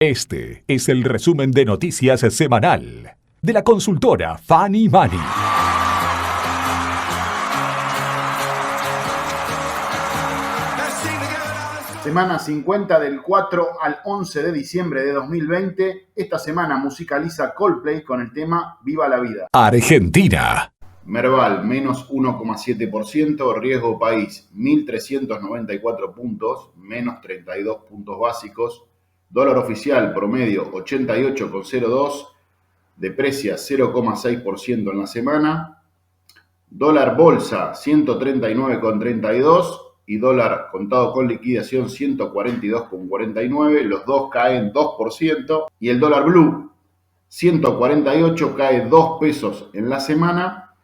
Este es el resumen de noticias semanal de la consultora Fanny Money. Semana 50 del 4 al 11 de diciembre de 2020. Esta semana musicaliza Coldplay con el tema Viva la Vida. Argentina. Merval, menos 1,7%. Riesgo país, 1.394 puntos, menos 32 puntos básicos. Dólar oficial promedio 88,02. Deprecia 0,6% en la semana. Dólar bolsa 139,32. Y dólar contado con liquidación 142,49, los dos caen 2%, y el dólar blue 148 cae 2 pesos en la semana.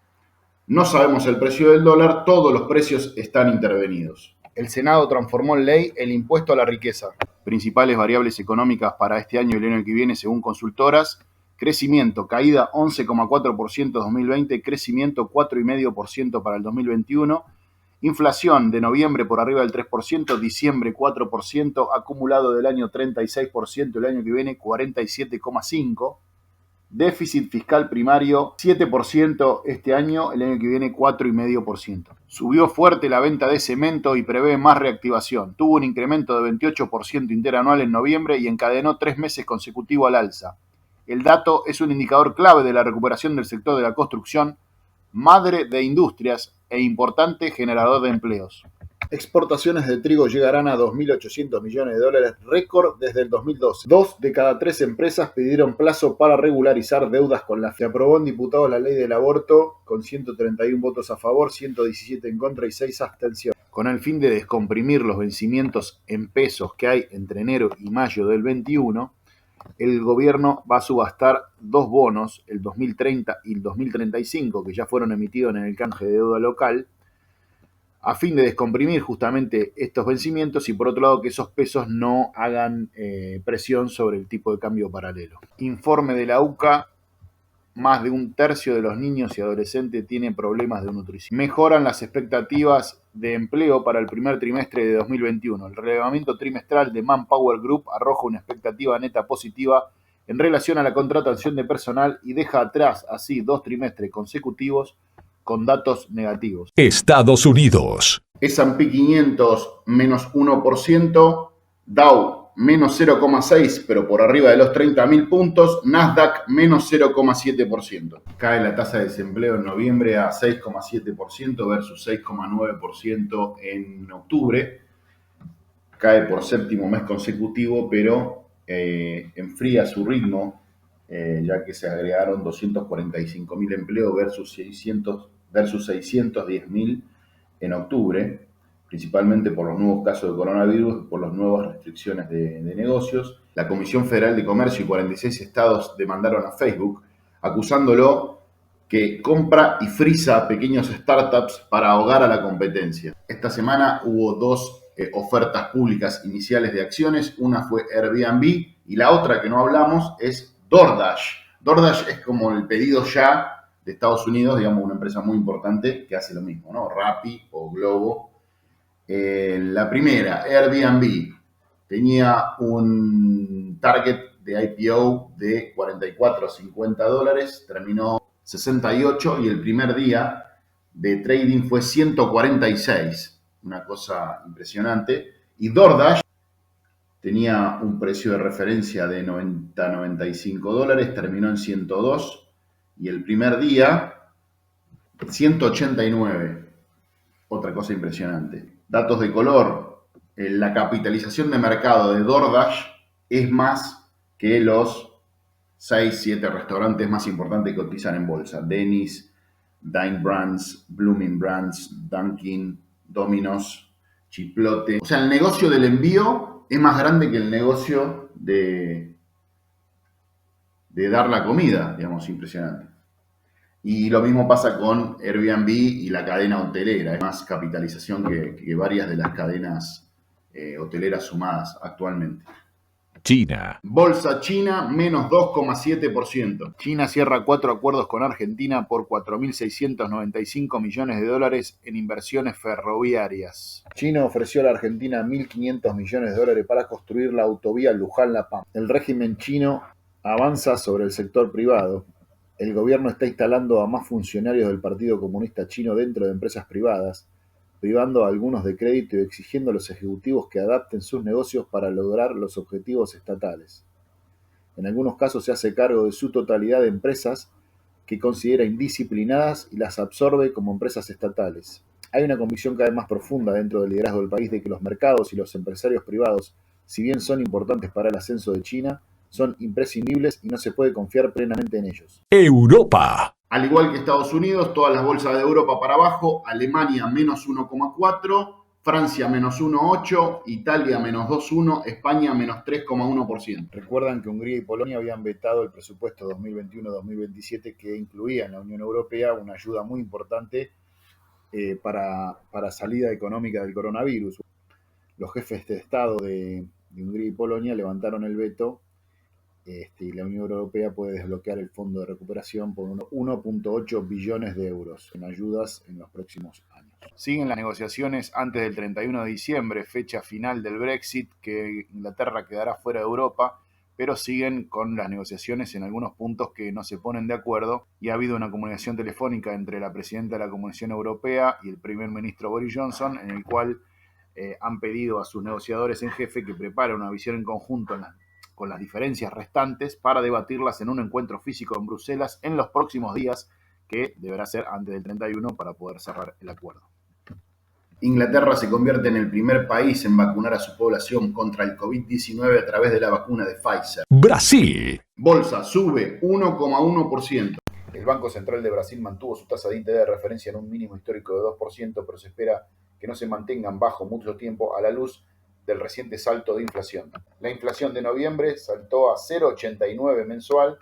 No sabemos el precio del dólar, todos los precios están intervenidos. El Senado transformó en ley el impuesto a la riqueza. Principales variables económicas para este año y el año que viene según consultoras: crecimiento, caída 11,4% 2020, crecimiento 4,5% para el 2021. Inflación de noviembre por arriba del 3%, diciembre 4%, acumulado del año 36%, el año que viene 47,5%. Déficit fiscal primario 7% este año, el año que viene 4,5%. Subió fuerte la venta de cemento y prevé más reactivación. Tuvo un incremento de 28% interanual en noviembre y encadenó 3 meses consecutivos al alza. El dato es un indicador clave de la recuperación del sector de la construcción, madre de industrias e importante generador de empleos. Exportaciones de trigo llegarán a 2.800 millones de dólares, récord desde el 2012. 2 de cada 3 empresas pidieron plazo para regularizar deudas con la FIA. Se aprobó en diputados la ley del aborto con 131 votos a favor, 117 en contra y 6 abstenciones. Con el fin de descomprimir los vencimientos en pesos que hay entre enero y mayo del 21, el gobierno va a subastar 2 bonos, el 2030 y el 2035, que ya fueron emitidos en el canje de deuda local, a fin de descomprimir justamente estos vencimientos y por otro lado que esos pesos no hagan presión sobre el tipo de cambio paralelo. Informe de la UCA: más de un tercio de los niños y adolescentes tienen problemas de nutrición. Mejoran las expectativas de empleo para el primer trimestre de 2021. El relevamiento trimestral de Manpower Group arroja una expectativa neta positiva en relación a la contratación de personal y deja atrás así 2 trimestres consecutivos con datos negativos. Estados Unidos. S&P 500 menos 1%, Dow menos 0,6%, pero por arriba de los 30.000 puntos, Nasdaq menos 0,7%. Cae la tasa de desempleo en noviembre a 6,7% versus 6,9% en octubre. Cae por séptimo mes consecutivo, pero enfría su ritmo, ya que se agregaron 245.000 empleos versus 610.000 en octubre, principalmente por los nuevos casos de coronavirus y por las nuevas restricciones de negocios. La Comisión Federal de Comercio y 46 estados demandaron a Facebook, acusándolo que compra y frisa pequeños startups para ahogar a la competencia. Esta semana hubo 2 ofertas públicas iniciales de acciones. Una fue Airbnb y la otra que no hablamos es DoorDash. DoorDash es como el pedido ya de Estados Unidos, digamos, una empresa muy importante que hace lo mismo, ¿no? Rappi o Globo. La primera, Airbnb, tenía un target de IPO de 44 a 50 dólares, terminó 68 y el primer día de trading fue 146, una cosa impresionante. Y DoorDash tenía un precio de referencia de 90 a 95 dólares, terminó en 102 y el primer día 189, otra cosa impresionante. Datos de color: la capitalización de mercado de DoorDash es más que los 6-7 restaurantes más importantes que cotizan en bolsa: Denny's, Dine Brands, Blooming Brands, Dunkin', Domino's, Chipotle. O sea, el negocio del envío es más grande que el negocio de dar la comida, digamos, impresionante. Y lo mismo pasa con Airbnb y la cadena hotelera. Hay más capitalización que varias de las cadenas hoteleras sumadas actualmente. China. Bolsa china, menos 2,7%. China cierra 4 acuerdos con Argentina por 4.695 millones de dólares en inversiones ferroviarias. China ofreció a la Argentina 1.500 millones de dólares para construir la autovía Luján-La Pampa. El régimen chino avanza sobre el sector privado. El gobierno está instalando a más funcionarios del Partido Comunista Chino dentro de empresas privadas, privando a algunos de crédito y exigiendo a los ejecutivos que adapten sus negocios para lograr los objetivos estatales. En algunos casos se hace cargo de su totalidad de empresas que considera indisciplinadas y las absorbe como empresas estatales. Hay una convicción cada vez más profunda dentro del liderazgo del país de que los mercados y los empresarios privados, si bien son importantes para el ascenso de China, son imprescindibles y no se puede confiar plenamente en ellos. Europa. Al igual que Estados Unidos, todas las bolsas de Europa para abajo, Alemania menos 1,4%, Francia menos 1,8%, Italia menos 2,1%, España menos 3,1%. Recuerdan que Hungría y Polonia habían vetado el presupuesto 2021-2027 que incluía en la Unión Europea una ayuda muy importante para salida económica del coronavirus. Los jefes de Estado de Hungría y Polonia levantaron el veto y la Unión Europea puede desbloquear el fondo de recuperación por 1,8 billones de euros en ayudas en los próximos años. Siguen las negociaciones antes del 31 de diciembre, fecha final del Brexit, que Inglaterra quedará fuera de Europa, pero siguen con las negociaciones en algunos puntos que no se ponen de acuerdo y ha habido una comunicación telefónica entre la presidenta de la Comisión Europea y el primer ministro Boris Johnson, en el cual han pedido a sus negociadores en jefe que preparen una visión en conjunto con las diferencias restantes para debatirlas en un encuentro físico en Bruselas en los próximos días, que deberá ser antes del 31 para poder cerrar el acuerdo. Inglaterra se convierte en el primer país en vacunar a su población contra el COVID-19 a través de la vacuna de Pfizer. Brasil. Bolsa sube 1,1%. El Banco Central de Brasil mantuvo su tasa de interés de referencia en un mínimo histórico de 2%, pero se espera que no se mantengan bajo mucho tiempo a la luz del reciente salto de inflación. La inflación de noviembre saltó a 0,89 mensual,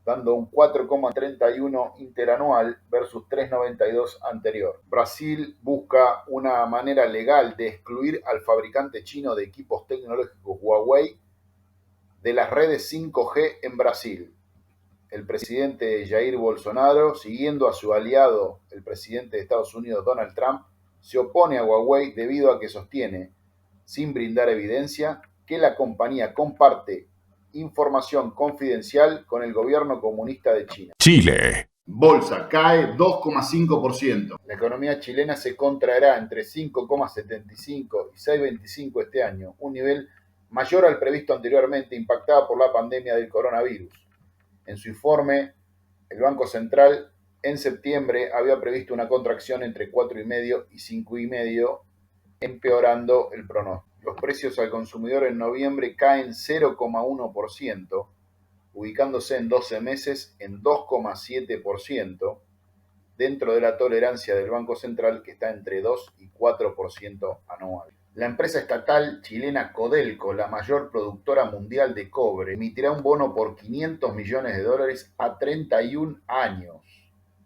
dando un 4,31 interanual versus 3,92 anterior. Brasil busca una manera legal de excluir al fabricante chino de equipos tecnológicos Huawei de las redes 5G en Brasil. El presidente Jair Bolsonaro, siguiendo a su aliado, el presidente de Estados Unidos Donald Trump, se opone a Huawei debido a que sostiene, sin brindar evidencia, que la compañía comparte información confidencial con el gobierno comunista de China. Chile. Bolsa cae 2,5%. La economía chilena se contraerá entre 5,75 y 6,25 este año, un nivel mayor al previsto anteriormente, impactada por la pandemia del coronavirus. En su informe, el Banco Central en septiembre había previsto una contracción entre 4,5 y 5,5, empeorando el pronóstico. Los precios al consumidor en noviembre caen 0,1%, ubicándose en 12 meses en 2,7%, dentro de la tolerancia del Banco Central que está entre 2 y 4% anual. La empresa estatal chilena Codelco, la mayor productora mundial de cobre, emitirá un bono por 500 millones de dólares a 31 años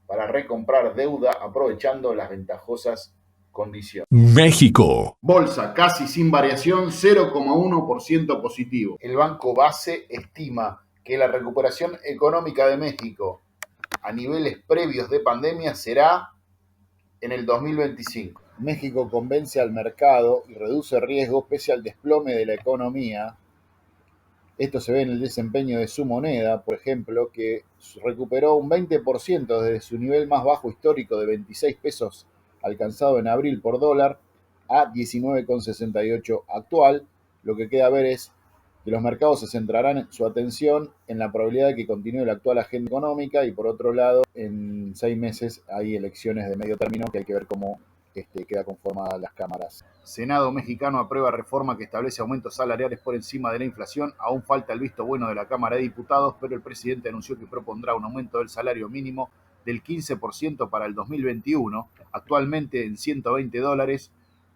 para recomprar deuda aprovechando las ventajosas condiciones. México. Bolsa casi sin variación, 0,1% positivo. El Banco Base estima que la recuperación económica de México a niveles previos de pandemia será en el 2025. México convence al mercado y reduce riesgos pese al desplome de la economía. Esto se ve en el desempeño de su moneda, por ejemplo, que recuperó un 20% desde su nivel más bajo histórico de 26 pesos alcanzado en abril por dólar a 19,68 actual. Lo que queda ver es que los mercados se centrarán su atención en la probabilidad de que continúe la actual agenda económica y por otro lado, en 6 meses hay elecciones de medio término que hay que ver cómo queda conformada las cámaras. Senado mexicano aprueba reforma que establece aumentos salariales por encima de la inflación. Aún falta el visto bueno de la Cámara de Diputados, pero el presidente anunció que propondrá un aumento del salario mínimo del 15% para el 2021, actualmente en $120,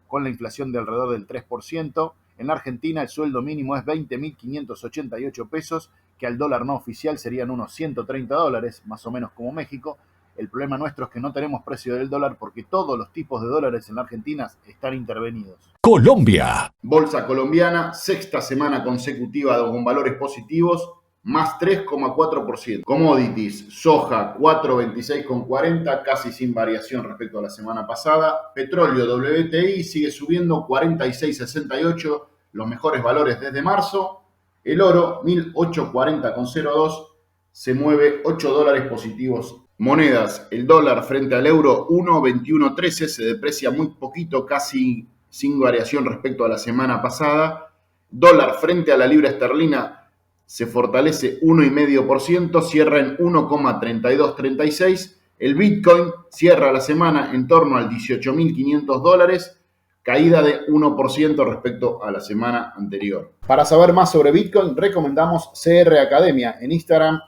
con la inflación de alrededor del 3%. En la Argentina el sueldo mínimo es 20.588 pesos, que al dólar no oficial serían unos $130, más o menos como México, El problema nuestro es que no tenemos precio del dólar porque todos los tipos de dólares en la Argentina están intervenidos. Colombia. Bolsa colombiana, sexta semana consecutiva con valores positivos, más 3,4%. Commodities, soja 4,26,40, casi sin variación respecto a la semana pasada. Petróleo WTI sigue subiendo 46,68, los mejores valores desde marzo. El oro 1.840,02, se mueve 8 dólares positivos. Monedas, el dólar frente al euro 1,2113, se deprecia muy poquito, casi sin variación respecto a la semana pasada. Dólar frente a la libra esterlina se fortalece 1,5%, cierra en 1,3236. El Bitcoin cierra la semana en torno al 18.500 dólares, caída de 1% respecto a la semana anterior. Para saber más sobre Bitcoin, recomendamos CR Academia en Instagram,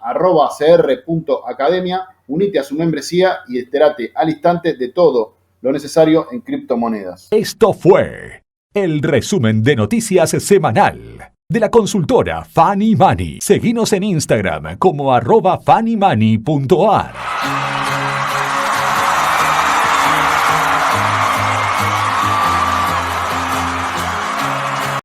@cr.academia. Unite a su membresía y entérate al instante de todo lo necesario en criptomonedas. Esto fue el resumen de noticias semanal de la consultora Fanny Money. Seguinos en Instagram como @fannymoney.ar.